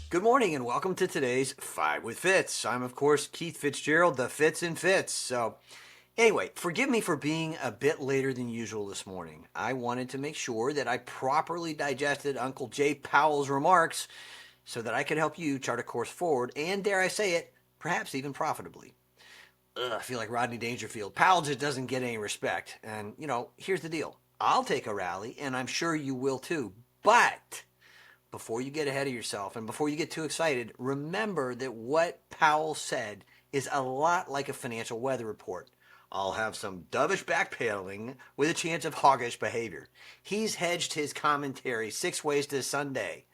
Good morning and welcome to today's 5 with Fitz. I'm, of course, Keith Fitz-Gerald, the Fitz and Fitz. Anyway, forgive me for being a bit later than usual this morning. I wanted to make sure that I properly digested Uncle Jay Powell's remarks so that I could help you chart a course forward and, dare I say it, perhaps even profitably. I feel like Rodney Dangerfield. Powell just doesn't get any respect. And, here's the deal. I'll take a rally, and I'm sure you will too. But before you get ahead of yourself and before you get too excited, remember that what Powell said is a lot like a financial weather report. I'll have some dovish backpedaling with a chance of hoggish behavior. He's hedged his commentary 6 ways to Sunday.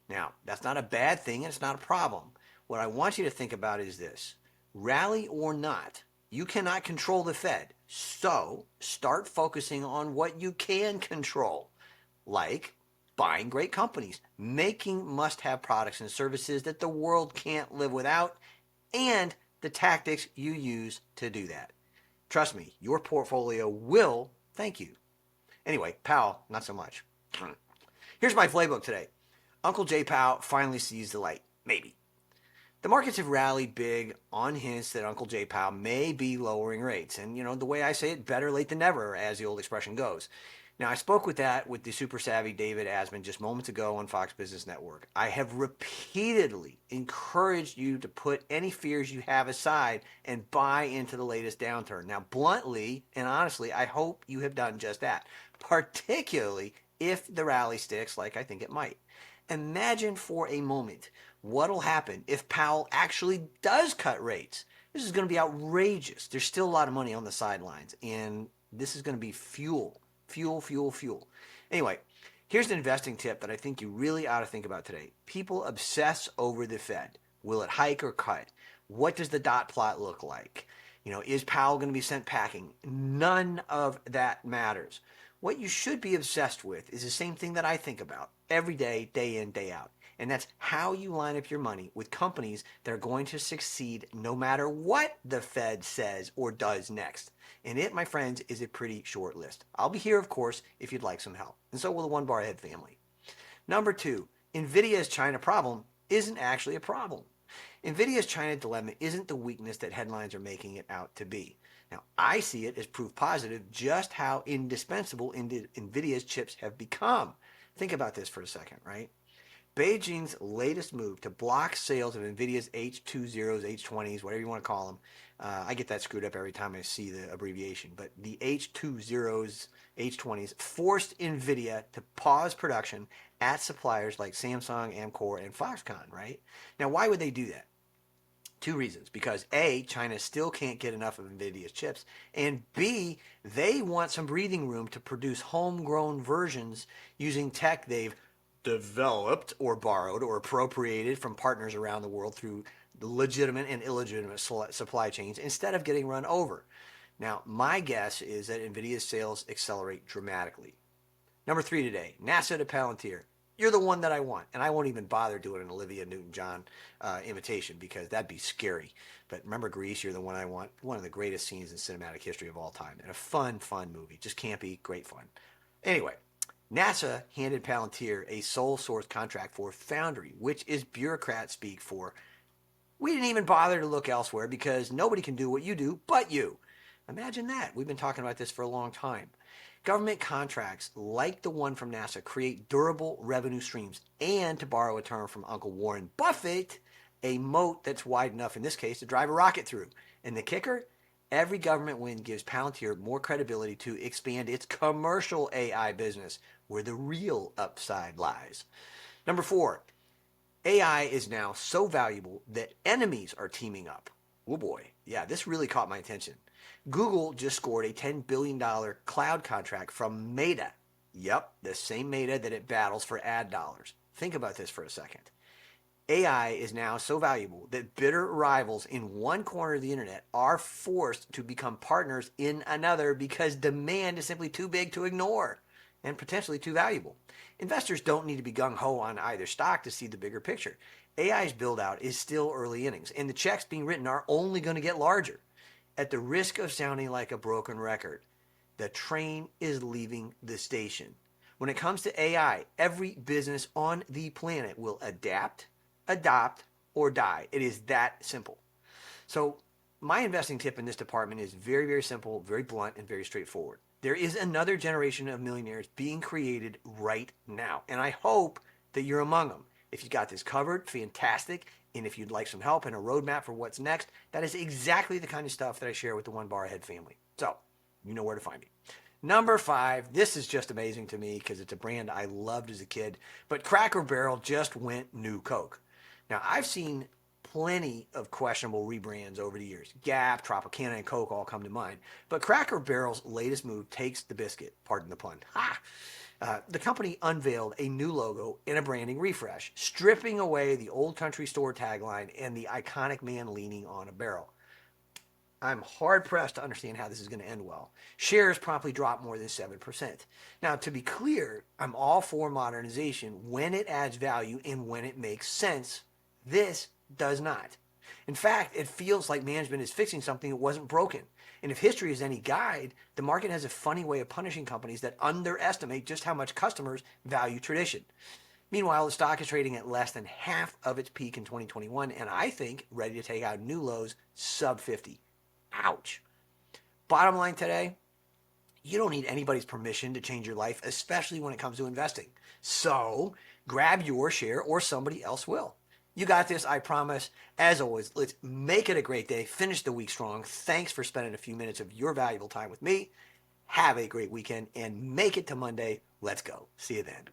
Now, that's not a bad thing and it's not a problem. What I want you to think about is this. Rally or not, you cannot control the Fed. So start focusing on what you can control, like buying great companies, making must-have products and services that the world can't live without, and the tactics you use to do that. Trust me, your portfolio will thank you. Anyway, Powell, not so much. Here's my playbook today. Uncle Jay Powell finally sees the light. Maybe. The markets have rallied big on hints that Uncle Jay Powell may be lowering rates. And, the way I say it, better late than never, as the old expression goes. Now, I spoke with the super savvy David Asman just moments ago on Fox Business Network. I have repeatedly encouraged you to put any fears you have aside and buy into the latest downturn. Now, bluntly and honestly, I hope you have done just that, particularly if the rally sticks like I think it might. Imagine for a moment what'll happen if Powell actually does cut rates. This is going to be outrageous. There's still a lot of money on the sidelines, and this is going to be fuel. Fuel. Anyway, here's an investing tip that I think you really ought to think about today. People obsess over the Fed. Will it hike or cut? What does the dot plot look like? Is Powell going to be sent packing? None of that matters. What you should be obsessed with is the same thing that I think about every day, day in, day out. And that's how you line up your money with companies that are going to succeed no matter what the Fed says or does next. And it, my friends, is a pretty short list. I'll be here, of course, if you'd like some help. And so will the One Bar Ahead family. Number 2, NVIDIA's China problem isn't actually a problem. NVIDIA's China dilemma isn't the weakness that headlines are making it out to be. Now, I see it as proof positive just how indispensable NVIDIA's chips have become. Think about this for a second, right? Beijing's latest move to block sales of NVIDIA's H20s, H20s, whatever you want to call them. I get that screwed up every time I see the abbreviation, but the H20s, H20s forced NVIDIA to pause production at suppliers like Samsung, Amkor, and Foxconn, right? Now, why would they do that? 2 reasons. Because A, China still can't get enough of NVIDIA's chips, and B, they want some breathing room to produce homegrown versions using tech they've developed or borrowed or appropriated from partners around the world through legitimate and illegitimate supply chains instead of getting run over. Now, my guess is that NVIDIA's sales accelerate dramatically. Number 3 today, NASA to Palantir. You're the one that I want, and I won't even bother doing an Olivia Newton-John imitation because that'd be scary. But remember Grease, you're the one I want. One of the greatest scenes in cinematic history of all time, and a fun movie. Just campy, great fun. Anyway, NASA handed Palantir a sole source contract for Foundry, which is bureaucrat speak for we didn't even bother to look elsewhere because nobody can do what you do but you. Imagine that. We've been talking about this for a long time. Government contracts like the one from NASA create durable revenue streams and, to borrow a term from Uncle Warren Buffett, a moat that's wide enough in this case to drive a rocket through. And the kicker? Every government win gives Palantir more credibility to expand its commercial AI business, where the real upside lies. Number 4, AI is now so valuable that enemies are teaming up. Oh boy, yeah, this really caught my attention. Google just scored a $10 billion cloud contract from Meta. Yep, the same Meta that it battles for ad dollars. Think about this for a second. AI is now so valuable that bitter rivals in one corner of the internet are forced to become partners in another because demand is simply too big to ignore and potentially too valuable. Investors don't need to be gung-ho on either stock to see the bigger picture. AI's build-out is still early innings, and the checks being written are only going to get larger. At the risk of sounding like a broken record, the train is leaving the station. When it comes to AI, every business on the planet will adapt, adopt, or die. It is that simple. So my investing tip in this department is very, very simple, very blunt, and very straightforward. There is another generation of millionaires being created right now, and I hope that you're among them. If you got this covered, fantastic. And if you'd like some help and a roadmap for what's next, that is exactly the kind of stuff that I share with the One Bar Ahead family. So you know where to find me. Number 5, this is just amazing to me because it's a brand I loved as a kid, but Cracker Barrel just went new Coke. Now, I've seen plenty of questionable rebrands over the years. Gap, Tropicana, and Coke all come to mind. But Cracker Barrel's latest move takes the biscuit, pardon the pun. Ha! The company unveiled a new logo and a branding refresh, stripping away the old country store tagline and the iconic man leaning on a barrel. I'm hard pressed to understand how this is going to end well. Shares promptly dropped more than 7%. Now, to be clear, I'm all for modernization when it adds value and when it makes sense. This does not. In fact, it feels like management is fixing something that wasn't broken. And if history is any guide, the market has a funny way of punishing companies that underestimate just how much customers value tradition. Meanwhile, the stock is trading at less than half of its peak in 2021, and I think ready to take out new lows sub 50. Ouch. Bottom line today, you don't need anybody's permission to change your life, especially when it comes to investing. So grab your share or somebody else will. You got this, I promise. As always, let's make it a great day. Finish the week strong. Thanks for spending a few minutes of your valuable time with me. Have a great weekend and make it to Monday. Let's go. See you then.